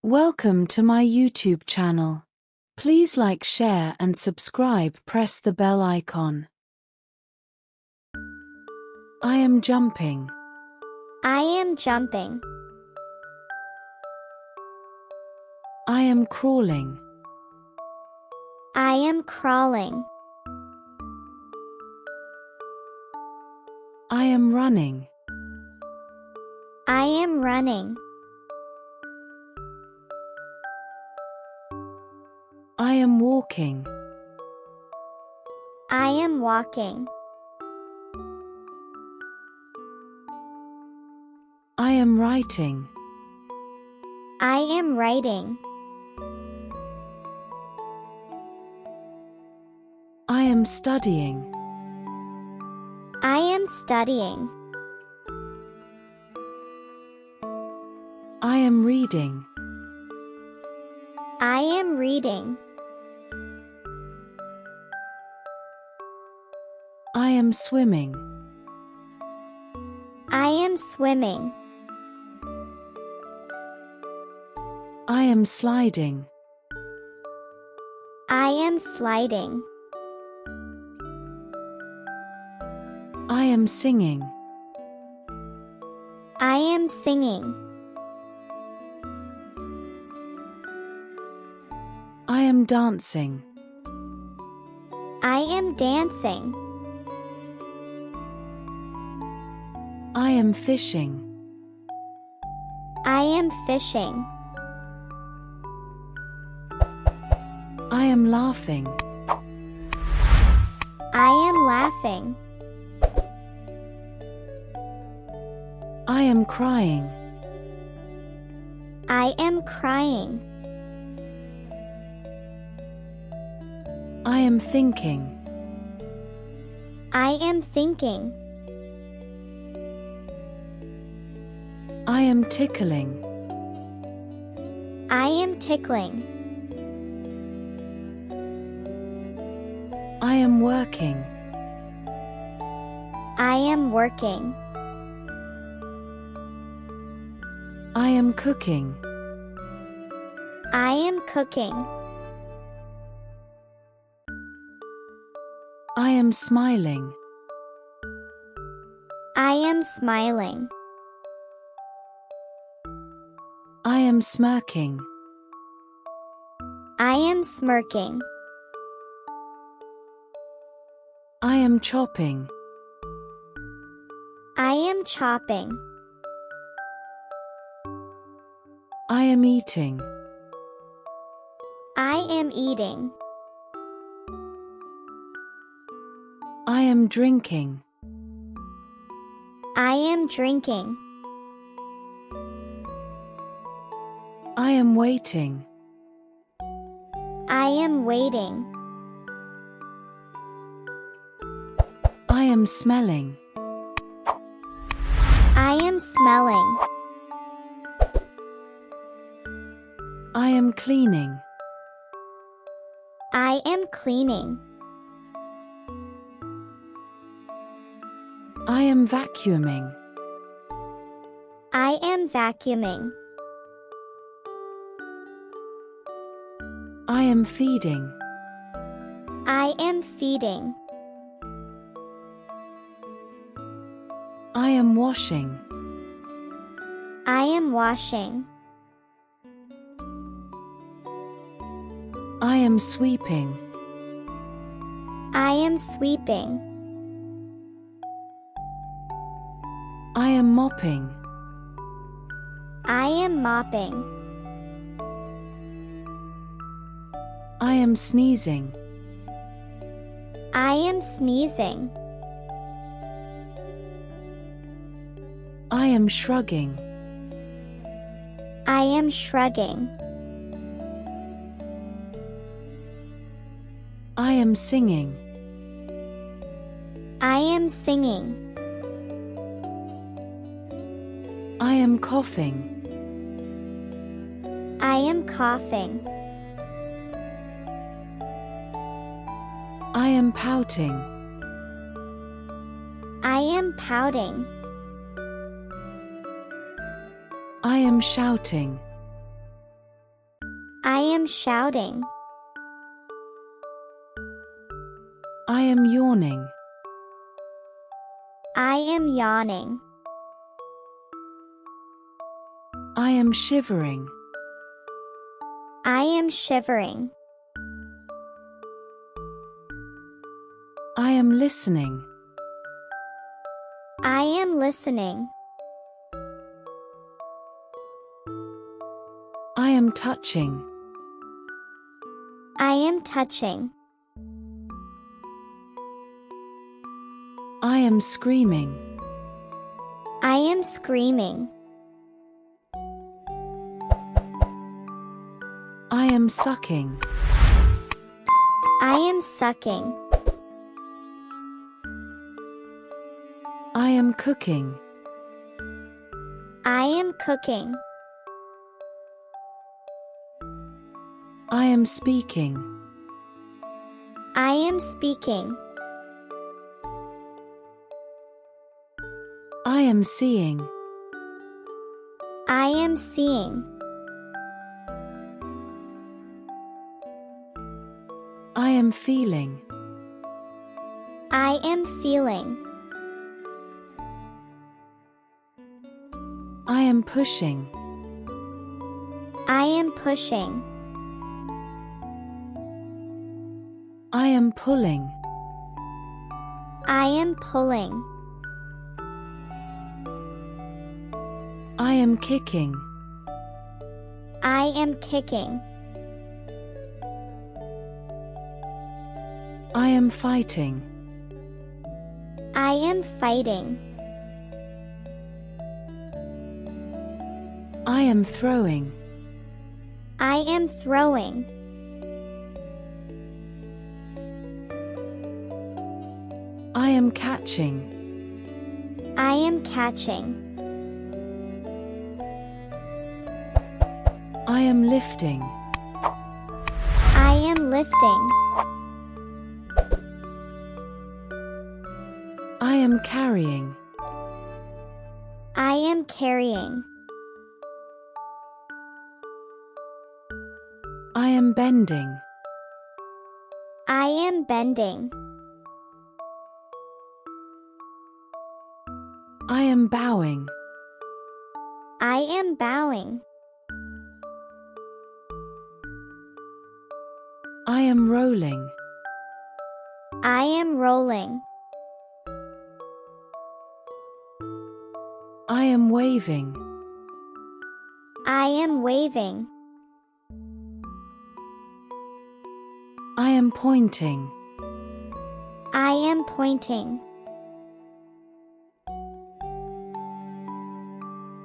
Welcome to my YouTube channel. Please like, share and subscribe. Press the bell icon. I am jumping. I am jumping. I am crawling. I am crawling. I am running. I am running. I am walking. I am walking. I am writing. I am writing. I am studying. I am studying. I am reading. I am reading. I am swimming. I am swimming. I am sliding. I am sliding. I am singing. I am singing. I am dancing. I am dancing. I am fishing. I am fishing. I am laughing. I am laughing. I am crying. I am crying. I am thinking. I am thinking. I am tickling. I am tickling. I am working. I am working. I am cooking. I am cooking. I am smiling. I am smiling. I am smirking. I am smirking. I am chopping. I am chopping. I am eating. I am eating. I am drinking. I am drinking. I am waiting. I am waiting. I am smelling. I am smelling. I am cleaning. I am cleaning. I am vacuuming. I am vacuuming. I am feeding. I am feeding. I am washing. I am washing. I am sweeping. I am sweeping. I am mopping. I am mopping. I am sneezing. I am sneezing. I am shrugging. I am shrugging. I am singing. I am singing. I am coughing. I am coughing. I am pouting. I am pouting. I am shouting. I am shouting. I am yawning. I am yawning. I am shivering. I am shivering. I am listening. I am listening. I am touching. I am touching. I am screaming. I am screaming. I am sucking. I am sucking. I am cooking. I am cooking. I am speaking. I am speaking. I am seeing. I am seeing. I am feeling. I am feeling. I am pushing. I am pushing. I am pulling. I am pulling. I am kicking. I am kicking. I am fighting. I am fighting. I am throwing. I am throwing. I am catching. I am catching. I am lifting. I am lifting. I am carrying. I am carrying. I am bending. I am bending. I am bowing. I am bowing. I am rolling. I am rolling. I am waving. I am waving. I am pointing. I am pointing.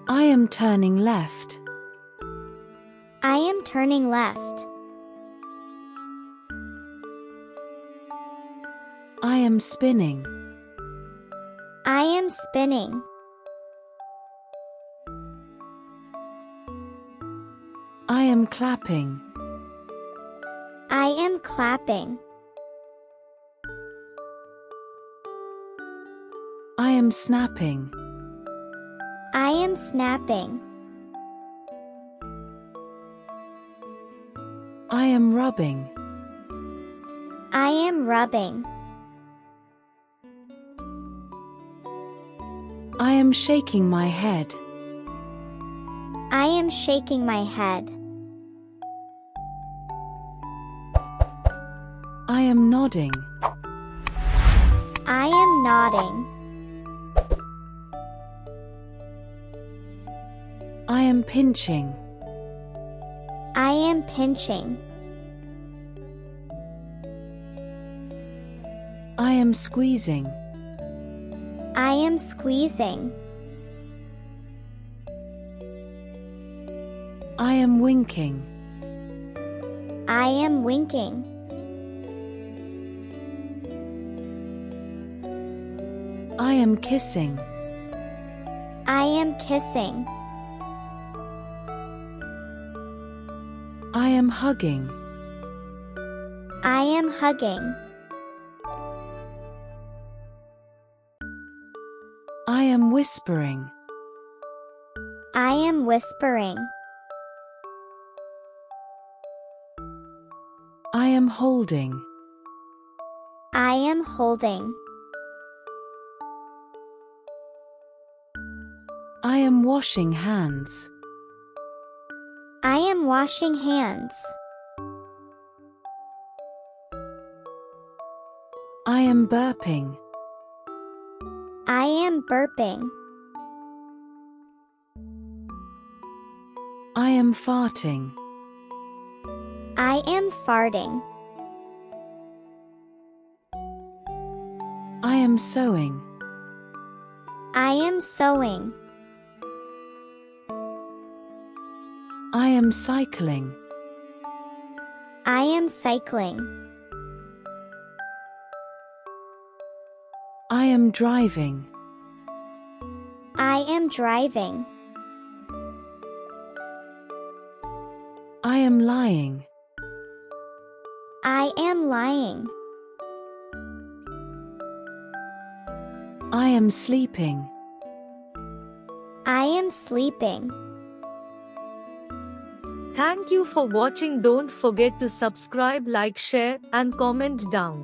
I am turning left. I am turning left. I am spinning. I am spinning. I am clapping. I am clapping. I am snapping. I am snapping. I am rubbing. I am rubbing. I am shaking my head. I am shaking my head. I am nodding. I am nodding. I am pinching. I am pinching. I am squeezing. I am squeezing. I am winking. I am winking. I am kissing. I am kissing. I am hugging. I am hugging. I am whispering. I am whispering. I am holding. I am holding. I am washing hands. I am washing hands. I am burping. I am burping. I am farting. I am farting. I am sewing. I am sewing. I am cycling. I am cycling. I am driving. I am driving. I am lying. I am lying. I am sleeping. I am sleeping. Thank you for watching. Don't forget to subscribe, like, share, and comment down.